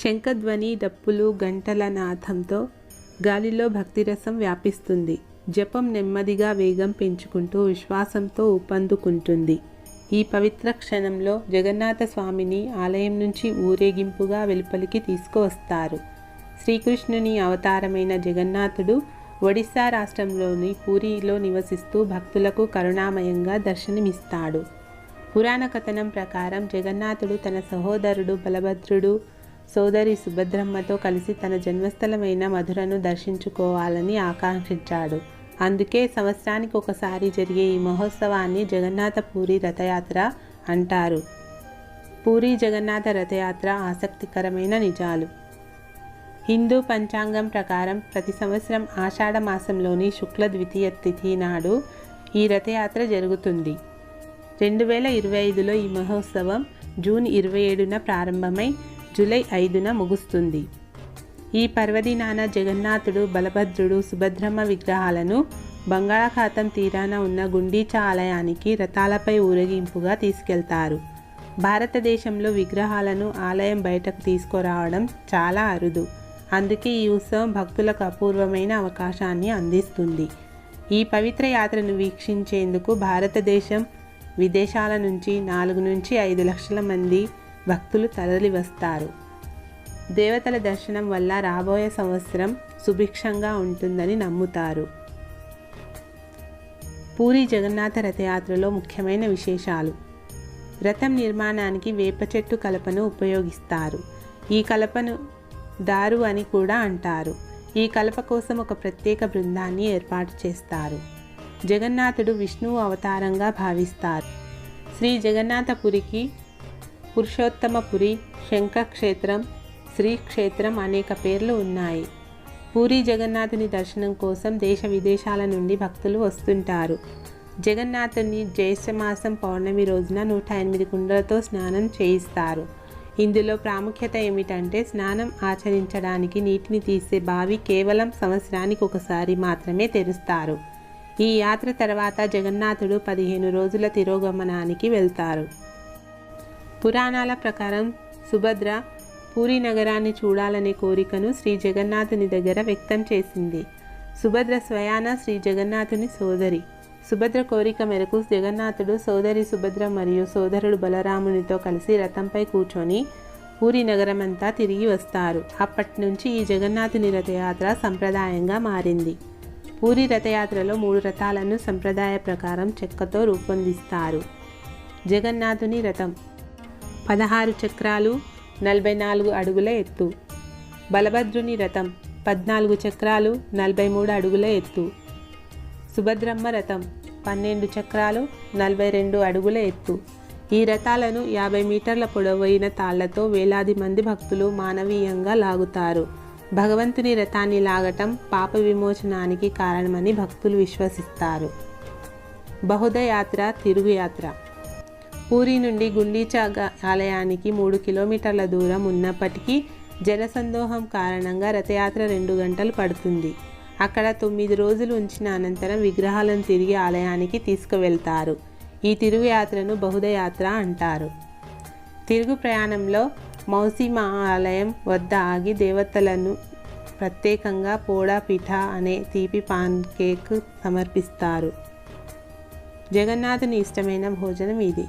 శంఖధ్వని, డప్పులు, గంటల నాదంతో గాలిలో భక్తిరసం వ్యాపిస్తుంది. జపం నెమ్మదిగా వేగం పెంచుకుంటూ విశ్వాసంతో ఊపందుకుంటుంది. ఈ పవిత్ర క్షణంలో జగన్నాథ స్వామిని ఆలయం నుంచి ఊరేగింపుగా వెలుపలికి తీసుకువస్తారు. శ్రీకృష్ణుని అవతారమైన జగన్నాథుడు ఒడిశా రాష్ట్రంలోని పూరిలో నివసిస్తూ భక్తులకు కరుణామయంగా దర్శనమిస్తాడు. పురాణ కథనం ప్రకారం జగన్నాథుడు తన సహోదరుడు బలభద్రుడు, సోదరి సుభద్రమ్మతో కలిసి తన జన్మస్థలమైన మధురను దర్శించుకోవాలని ఆకాంక్షించాడు. అందుకే సంవత్సరానికి ఒకసారి జరిగే ఈ మహోత్సవాన్ని జగన్నాథ పూరి రథయాత్ర అంటారు. పూరి జగన్నాథ రథయాత్ర ఆసక్తికరమైన నిజాలు. హిందూ పంచాంగం ప్రకారం ప్రతి సంవత్సరం ఆషాఢ మాసంలోని శుక్ల ద్వితీయ తిథి నాడు ఈ రథయాత్ర జరుగుతుంది. 2025లో ఈ మహోత్సవం జూన్ 27న ప్రారంభమై జూలై 5న ముగుస్తుంది. ఈ పర్వదినాన జగన్నాథుడు, బలభద్రుడు, సుభద్రమ్మ విగ్రహాలను బంగాళాఖాతం తీరాన ఉన్న గుండీచా ఆలయానికి రథాలపై ఊరేగింపుగా తీసుకెళ్తారు. భారతదేశంలో విగ్రహాలను ఆలయం బయటకు తీసుకురావడం చాలా అరుదు. అందుకే ఈ ఉత్సవం భక్తులకు అపూర్వమైన అవకాశాన్ని అందిస్తుంది. ఈ పవిత్ర యాత్రను వీక్షించేందుకు భారతదేశం, విదేశాల నుంచి 4 నుంచి 5 లక్షల మంది భక్తులు తరలివస్తారు. దేవతల దర్శనం వల్ల రాబోయే సంవత్సరం సుభిక్షంగా ఉంటుందని నమ్ముతారు. పూరి జగన్నాథ రథయాత్రలో ముఖ్యమైన విశేషాలు. రథం నిర్మాణానికి వేప చెట్టు కలపను ఉపయోగిస్తారు. ఈ కలపను దారు అని కూడా అంటారు. ఈ కలప కోసం ఒక ప్రత్యేక బృందాన్ని ఏర్పాటు చేస్తారు. జగన్నాథుడు విష్ణువు అవతారంగా భావిస్తారు. శ్రీ జగన్నాథపురికి పురుషోత్తమపురి, శంఖక్షేత్రం, శ్రీక్షేత్రం అనేక పేర్లు ఉన్నాయి. పూరి జగన్నాథుని దర్శనం కోసం దేశ విదేశాల నుండి భక్తులు వస్తుంటారు. జగన్నాథుని జ్యేష్ఠమాసం పౌర్ణమి రోజున 108 కుండలతో స్నానం చేయిస్తారు. ఇందులో ప్రాముఖ్యత ఏమిటంటే స్నానం ఆచరించడానికి నీటిని తీసే బావి కేవలం సంవత్సరానికి ఒకసారి మాత్రమే తెరుస్తారు. ఈ యాత్ర తర్వాత జగన్నాథుడు 15 రోజుల తిరోగమనానికి వెళ్తారు. పురాణాల ప్రకారం సుభద్ర పూరి నగరాన్ని చూడాలనే కోరికను శ్రీ జగన్నాథుని దగ్గర వ్యక్తం చేసింది. సుభద్ర స్వయాన శ్రీ జగన్నాథుని సోదరి. సుభద్ర కోరిక మేరకు జగన్నాథుడు సోదరి సుభద్ర మరియు సోదరుడు బలరామునితో కలిసి రథంపై కూర్చొని పూరి నగరమంతా తిరిగి వస్తారు. అప్పటి నుంచి ఈ జగన్నాథుని రథయాత్ర సంప్రదాయంగా మారింది. పూరి రథయాత్రలో 3 రథాలను సంప్రదాయ ప్రకారం చెక్కతో రూపొందిస్తారు. జగన్నాథుని రథం 16 చక్రాలు, 44 అడుగుల ఎత్తు. బలభద్రుని రథం 14 చక్రాలు, 43 అడుగుల ఎత్తు. సుభద్రమ్మ రథం 12 చక్రాలు, 42 అడుగుల ఎత్తు. ఈ రథాలను 50 మీటర్ల పొడవైన తాళ్లతో వేలాది మంది భక్తులు మానవీయంగా లాగుతారు. భగవంతుని రథాన్ని లాగటం పాప విమోచనానికి కారణమని భక్తులు విశ్వసిస్తారు. బహుదయాత్ర, తిరుగుయాత్ర. పూరి నుండి గుండీచా ఆలయానికి 3 కిలోమీటర్ల దూరం ఉన్నప్పటికీ జనసందోహం కారణంగా రథయాత్ర 2 గంటలు పడుతుంది. అక్కడ 9 రోజులు ఉంచిన అనంతరం విగ్రహాలను తిరిగి ఆలయానికి తీసుకువెళ్తారు. ఈ తిరుగుయాత్రను బహుదయాత్ర అంటారు. తిరుగు ప్రయాణంలో మౌసిమా ఆలయం వద్ద ఆగి దేవతలను ప్రత్యేకంగా పోడా పిఠా అనే తీపి పాన్ కేక్ సమర్పిస్తారు. జగన్నాథుని ఇష్టమైన భోజనం ఇది.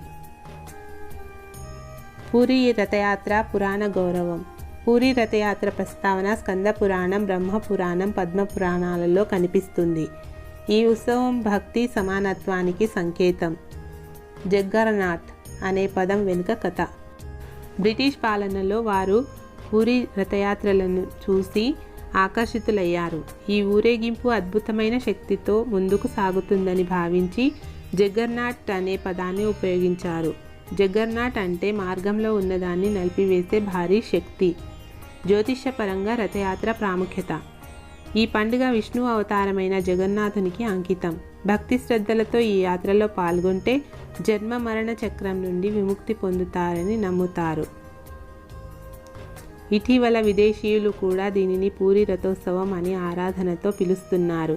పూరి రథయాత్ర పురాణ గౌరవం. పూరి రథయాత్ర ప్రస్తావన స్కంద పురాణం, బ్రహ్మ పురాణం, పద్మ పురాణాలలో కనిపిస్తుంది. ఈ ఉత్సవం భక్తి సమానత్వానికి సంకేతం. జగ్గరనాథ్ అనే పదం వెనుక కథ. బ్రిటిష్ పాలనలో వారు పూరి రథయాత్రలను చూసి ఆకర్షితులయ్యారు. ఈ ఊరేగింపు అద్భుతమైన శక్తితో ముందుకు సాగుతుందని భావించి జగ్గర్నాట్ అనే పదాన్ని ఉపయోగించారు. జగ్గర్నాట్ అంటే మార్గంలో ఉన్నదాన్ని నలిపివేసే భారీ శక్తి. జ్యోతిష్యపరంగా రథయాత్ర ప్రాముఖ్యత. ఈ పండుగ విష్ణు అవతారమైన జగన్నాథునికి అంకితం. భక్తి శ్రద్ధలతో ఈ యాత్రలో పాల్గొంటే జన్మ మరణ చక్రం నుండి విముక్తి పొందుతారని నమ్ముతారు. ఇటీవల విదేశీయులు కూడా దీనిని పూరి రథోత్సవం అని ఆరాధనతో పిలుస్తున్నారు.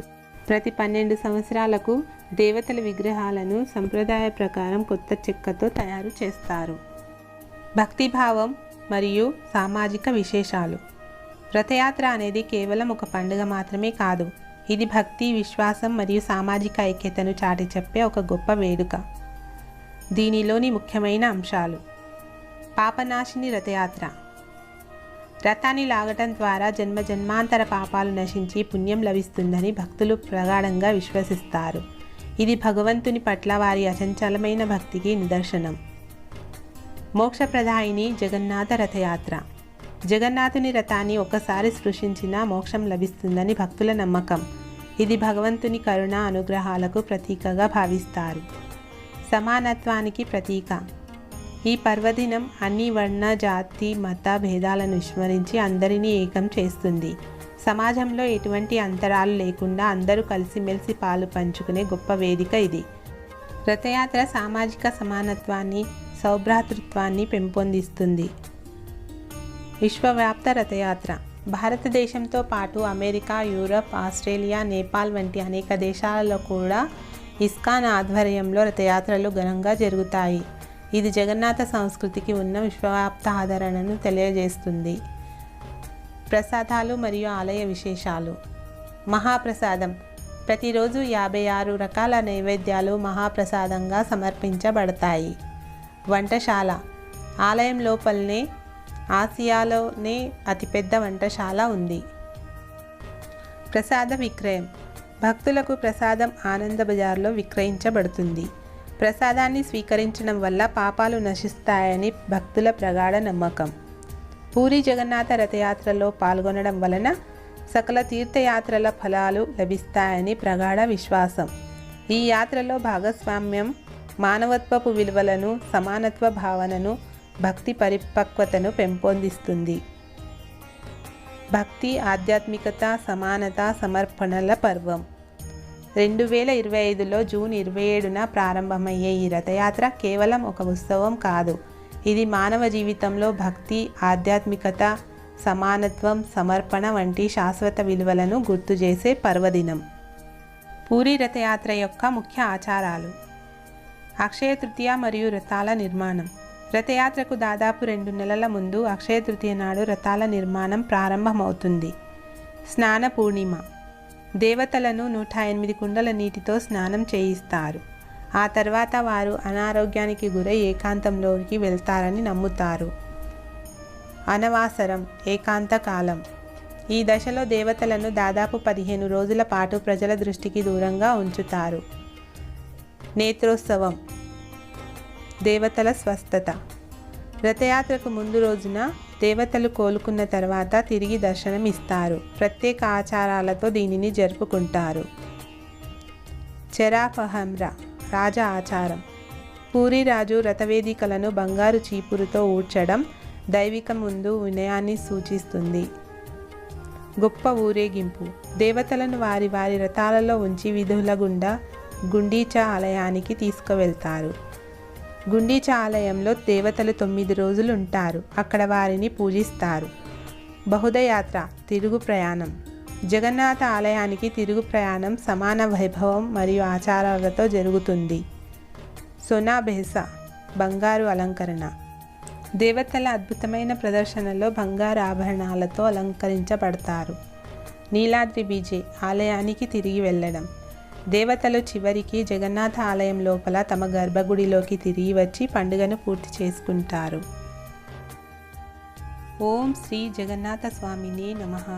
ప్రతి 12 సంవత్సరాలకు దేవతల విగ్రహాలను సంప్రదాయ ప్రకారం కొత్త చెక్కతో తయారు చేస్తారు. భక్తిభావం, మరియు సామాజిక విశేషాలు. రథయాత్ర అనేది కేవలం ఒక పండుగ మాత్రమే కాదు, ఇది భక్తి, విశ్వాసం మరియు సామాజిక ఐక్యతను చాటి చెప్పే ఒక గొప్ప వేడుక. దీనిలోని ముఖ్యమైన అంశాలు: పాపనాశిని రథయాత్ర. రథాన్ని లాగటం ద్వారా జన్మాంతర పాపాలు నశించి పుణ్యం లభిస్తుందని భక్తులు ప్రగాఢంగా విశ్వసిస్తారు. ఇది భగవంతుని పట్ల వారి అచంచలమైన భక్తికి నిదర్శనం. మోక్షప్రదాయిని జగన్నాథ రథయాత్ర. జగన్నాథుని రథాన్ని ఒక్కసారి స్పృశించినా మోక్షం లభిస్తుందని భక్తుల నమ్మకం. ఇది భగవంతుని కరుణ, అనుగ్రహాలకు ప్రతీకగా భావిస్తారు. సమానత్వానికి ప్రతీక. ఈ పర్వదినం అన్ని వర్ణ, జాతి, మత భేదాలను విస్మరించి అందరినీ ఏకం చేస్తుంది. సమాజంలో ఎటువంటి అంతరాలు లేకుండా అందరూ కలిసిమెలిసి పాలు పంచుకునే గొప్ప వేదిక ఇది. రథయాత్ర సామాజిక సమానత్వాన్ని, సౌభ్రాతృత్వాన్ని పెంపొందిస్తుంది. విశ్వవ్యాప్త రథయాత్ర. భారతదేశంతో పాటు అమెరికా, యూరప్, ఆస్ట్రేలియా, నేపాల్ వంటి అనేక దేశాలలో కూడా ఇస్కాన్ ఆధ్వర్యంలో రథయాత్రలు ఘనంగా జరుగుతాయి. ఇది జగన్నాథ సంస్కృతికి ఉన్న విశ్వవ్యాప్త ఆదరణను తెలియజేస్తుంది. ప్రసాదాలు మరియు ఆలయ విశేషాలు. మహాప్రసాదం. ప్రతిరోజు 56 రకాల నైవేద్యాలు మహాప్రసాదంగా సమర్పించబడతాయి. వంటశాల. ఆలయం లోపలనే ఆసియాలోనే అతిపెద్ద వంటశాల ఉంది. ప్రసాద విక్రయం. భక్తులకు ప్రసాదం ఆనంద బజార్లో విక్రయించబడుతుంది. ప్రసాదాన్ని స్వీకరించడం వల్ల పాపాలు నశిస్తాయని భక్తుల ప్రగాఢ నమ్మకం. పూరి జగన్నాథ రథయాత్రలో పాల్గొనడం వలన సకల తీర్థయాత్రల ఫలాలు లభిస్తాయని ప్రగాఢ విశ్వాసం. ఈ యాత్రలో భాగస్వామ్యం మానవత్వపు విలువలను, సమానత్వ భావనను, భక్తి పరిపక్వతను పెంపొందిస్తుంది. భక్తి, ఆధ్యాత్మికత, సమానత, సమర్పణల పర్వం. 2025లో జూన్ 27న ప్రారంభమయ్యే ఈ రథయాత్ర కేవలం ఒక ఉత్సవం కాదు, ఇది మానవ జీవితంలో భక్తి, ఆధ్యాత్మికత, సమానత్వం, సమర్పణ వంటి శాశ్వత విలువలను గుర్తు చేసే పర్వదినం. పూరి రథయాత్ర యొక్క ముఖ్య ఆచారాలు. అక్షయ తృతీయ మరియు రథాల నిర్మాణం. రథయాత్రకు దాదాపు 2 నెలల ముందు అక్షయ తృతీయ నాడు రథాల నిర్మాణం ప్రారంభమవుతుంది. స్నాన పూర్ణిమ. దేవతలను 108 కుండల నీటితో స్నానం చేయిస్తారు. ఆ తర్వాత వారు అనారోగ్యానికి గురై ఏకాంతంలోకి వెళ్తారని నమ్ముతారు. అనవాసరం, ఏకాంత కాలం. ఈ దశలో దేవతలను దాదాపు 15 రోజుల పాటు ప్రజల దృష్టికి దూరంగా ఉంచుతారు. నేత్రోత్సవం, దేవతల స్వస్థత. రథయాత్రకు ముందు రోజున దేవతలు కోలుకున్న తర్వాత తిరిగి దర్శనం ఇస్తారు. ప్రత్యేక ఆచారాలతో దీనిని జరుపుకుంటారు. చెరాపహంర, రాజ ఆచారం. పూరి రాజు రథవేదికలను బంగారు చీపురుతో ఊడ్చడం దైవిక ముందు వినయాన్ని సూచిస్తుంది. గొప్ప ఊరేగింపు. దేవతలను వారి వారి రథాలలో ఉంచి వీధుల గుండా గుండీచా ఆలయానికి తీసుకువెళ్తారు. గుండీచా ఆలయంలో దేవతలు 9 రోజులు ఉంటారు. అక్కడ వారిని పూజిస్తారు. బహుదయాత్ర, తిరుగు ప్రయాణం. జగన్నాథ ఆలయానికి తిరుగు ప్రయాణం సమాన వైభవం మరియు ఆచారాలతో జరుగుతుంది. సోనా బెహసా, బంగారు అలంకరణ. దేవతల అద్భుతమైన ప్రదర్శనలో బంగారు ఆభరణాలతో అలంకరించబడతారు. నీలాద్రి బీజే, ఆలయానికి తిరిగి వెళ్ళడం. దేవతలు చివరికి జగన్నాథ ఆలయం లోపల తమ గర్భగుడిలోకి తిరిగి వచ్చి పండుగను పూర్తి చేసుకుంటారు. ఓం శ్రీ జగన్నాథ స్వామినే నమః.